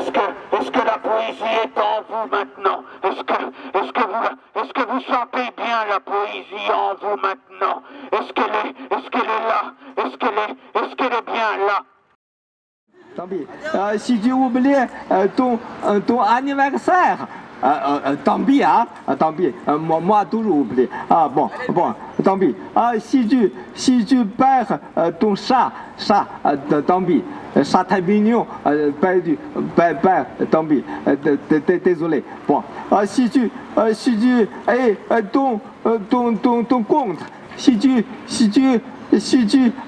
est-ce que la poésie est en vous maintenant? Est-ce que vous sentez bien la poésie en vous maintenant? Est-ce qu'elle est là? Est-ce qu'elle est bien là? Tant pis. Si tu oublies ton anniversaire, tant pis, hein, tant pis. Moi toujours oublie. Ah bon, tant pis. Si tu perds ton chat, tant pis. Chat très mignon, perdu, tant pis. Désolé. Bon. Si tu ton compte, si tu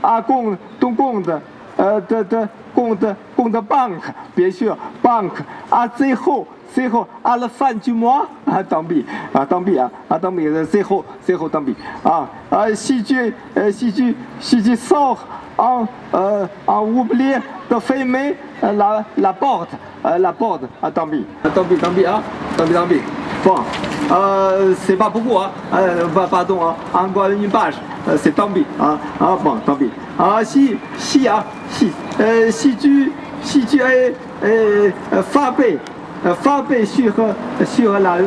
as ton compte compte de banque, bien sûr, banque à最后à la fin du mois，tant pis，tant pis，最后tant pis，si tu sors en oubliant de fermer la porte，tant pis，tant pis，bon，c'est pas beaucoup，pardon，encore une page，c'est tant pis，bon，tant pis，si tu es frappé sur la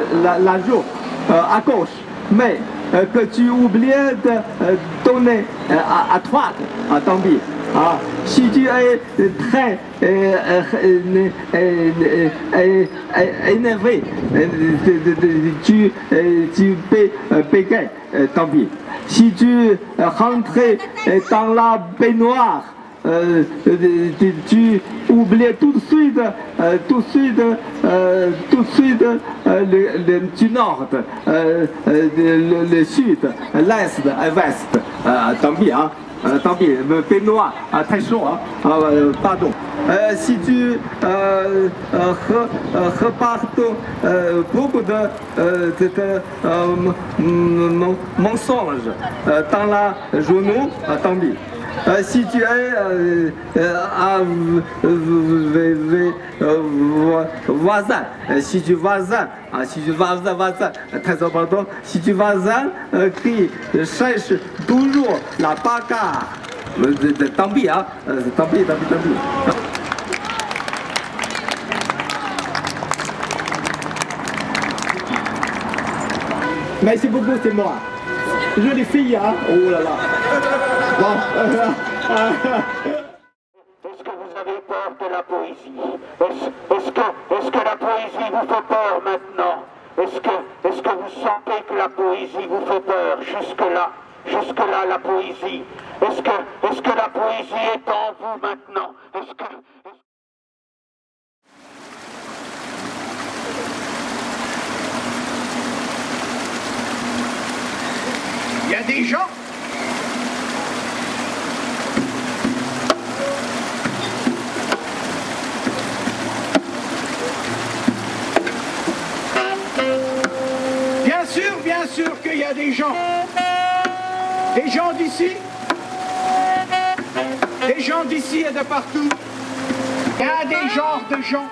joue à gauche, mais que tu oublies de donner à droite, tant pis. Si tu es très énervé, tu bégayes, tant pis. Si tu rentres dans la baignoire, tu oublies tout de suite du nord, le sud, l'est, l'ouest, tant pis, tant pis, baignoire, très chaud, pardon. Si tu repartes beaucoup de mensonges dans la journée, tant pis. Si tu es voisin, si tu voisin, très important, si tu voisin qui cherche toujours la bagarre, tant pis, tant pis. Merci beaucoup, c'est moi. Jolie fille, oh là là. Bon. Est-ce que vous avez peur de la poésie? Est-ce que la poésie vous fait peur maintenant? Est-ce que vous sentez que la poésie vous fait peur? Jusque-là, la poésie. Est-ce que la poésie est en vous maintenant? Il y a des gens bien sûr qu'il y a des gens d'ici et de partout. Il y a des genres de gens,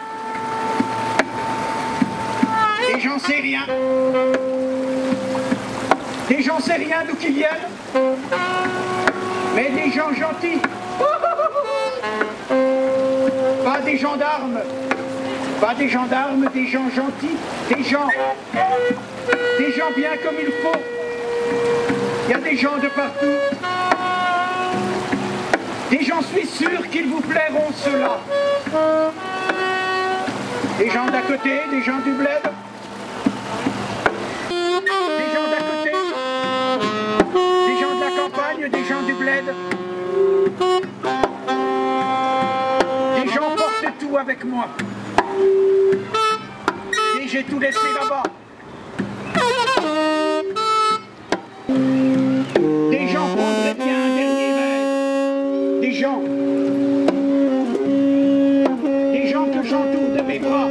des gens c'est rien, d'où qu'ils viennent, mais des gens gentils, pas des gendarmes, des gens gentils, des gens bien comme il faut. Il y a des gens de partout. Et j'en suis sûr qu'ils vous plairont ceux-là. Des gens d'à côté, des gens du bled. Des gens d'à côté. Des gens de la campagne, des gens du bled. Des gens portent tout avec moi. Et j'ai tout laissé là-bas. Des gens prendraient bien un dernier verre. Des gens que j'entoure de mes bras.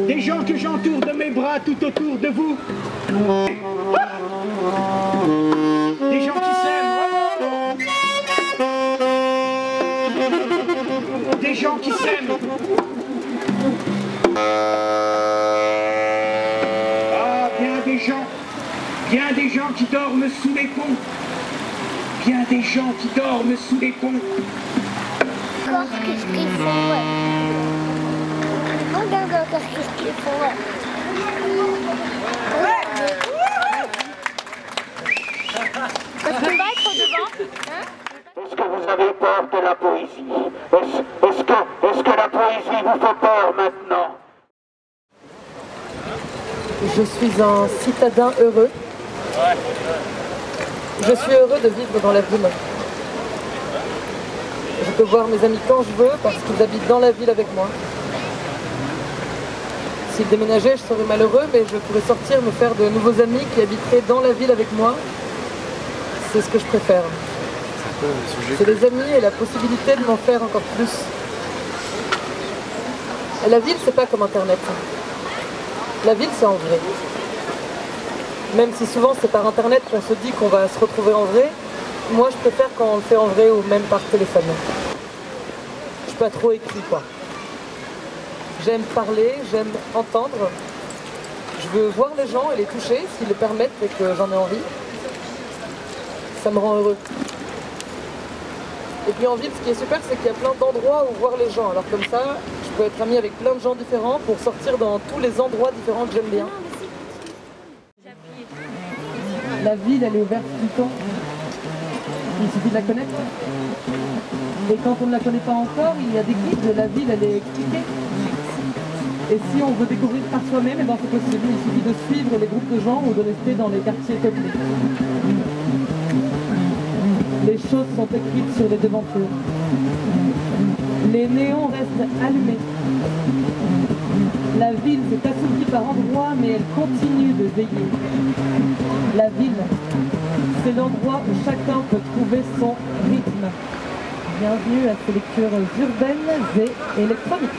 Des gens que j'entoure de mes bras tout autour de vous. Des gens qui s'aiment. Des gens qui s'aiment. Bien des gens qui dorment sous les ponts. Bien des gens qui dorment sous les ponts. encore qu'est-ce qu'ils font. Regarde encore qu'est-ce qu'ils font. Parce qu'on va être devant. Est-ce que vous avez peur de la poésie? Est-ce que la poésie vous fait peur maintenant? Je suis un citadin heureux. Je suis heureux de vivre dans la ville. Je peux voir mes amis quand je veux parce qu'ils habitent dans la ville avec moi. S'ils déménageaient, je serais malheureux, mais je pourrais sortir, me faire de nouveaux amis qui habiteraient dans la ville avec moi. C'est ce que je préfère. C'est les amis et la possibilité de m'en faire encore plus. Et la ville, c'est pas comme Internet. La ville, c'est en vrai. Même si souvent c'est par Internet qu'on se dit qu'on va se retrouver en vrai, moi je préfère quand on le fait en vrai ou même par téléphone. Je suis pas trop écrit quoi. J'aime parler, j'aime entendre. Je veux voir les gens et les toucher s'ils le permettent et que j'en ai envie. Ça me rend heureux. Et puis en ville, ce qui est super, c'est qu'il y a plein d'endroits où voir les gens. Alors comme ça, je peux être ami avec plein de gens différents pour sortir dans tous les endroits différents que j'aime bien. La ville, elle est ouverte tout le temps. Il suffit de la connaître. Et quand on ne la connaît pas encore, il y a des guides. La ville, elle est expliquée. Et si on veut découvrir par soi-même, et ben c'est possible. Il suffit de suivre les groupes de gens ou de rester dans les quartiers peuplés. Les choses sont écrites sur les devantures. Les néons restent allumés. La ville s'est assouplie par endroits, mais elle continue de veiller. La ville, c'est l'endroit où chacun peut trouver son rythme. Bienvenue à ces lectures urbaines et électroniques.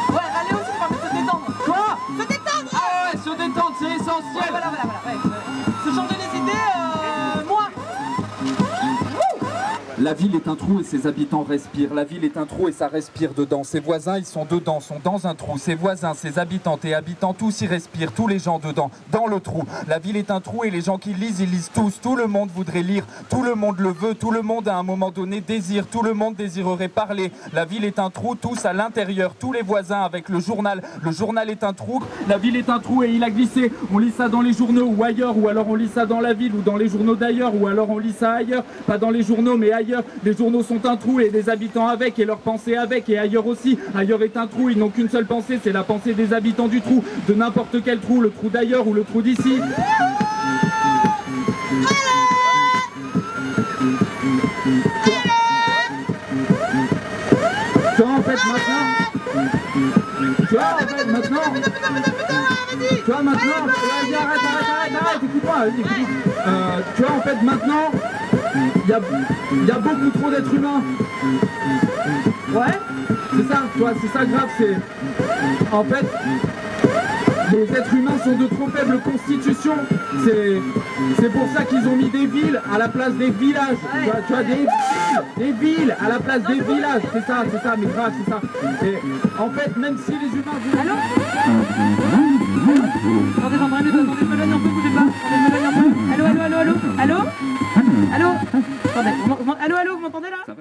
Ouais, allez aussi, on va se détendre. Quoi? Se détendre? Ah ouais, se détendre, c'est essentiel. Ouais, voilà. Ouais. Se changer les idées, moi. La ville est un trou et ses habitants respirent. La ville est un trou et ça respire dedans. Ses voisins, ils sont dedans, sont dans un trou. Ses voisins, ses habitantes et habitants, tous y respirent. Tous les gens dedans, dans le trou. La ville est un trou et les gens qui lisent, ils lisent tous. Tout le monde voudrait lire. Tout le monde le veut. Tout le monde, à un moment donné, désire. Tout le monde désirerait parler. La ville est un trou, tous à l'intérieur. Tous les voisins avec le journal. Le journal est un trou. La ville est un trou et il a glissé. On lit ça dans les journaux ou ailleurs. Ou alors on lit ça dans la ville ou dans les journaux d'ailleurs. Ou alors on lit ça ailleurs. Pas dans les journaux mais ailleurs. Les journaux sont un trou et des habitants avec et leurs pensées avec et ailleurs aussi. Ailleurs est un trou, ils n'ont qu'une seule pensée, c'est la pensée des habitants du trou. De n'importe quel trou, le trou d'ailleurs ou le trou d'ici. Tu vois en fait maintenant, vas-y, arrête, écoute-moi, tu vois en fait maintenant, il y a beaucoup trop d'êtres humains. Ouais, c'est ça, tu vois, c'est ça grave, c'est... En fait, les êtres humains sont de trop faibles constitutions. C'est pour ça qu'ils ont mis des villes à la place des villages. Tu vois, des villes à la place des villages. C'est ça, mais grave, c'est ça. Et en fait, même si les humains... Allô? Attendez, je m'éloigne un peu, bougez pas. Attendez, je m'éloigne un peu. Allô? Attendez, allô, vous m'entendez là?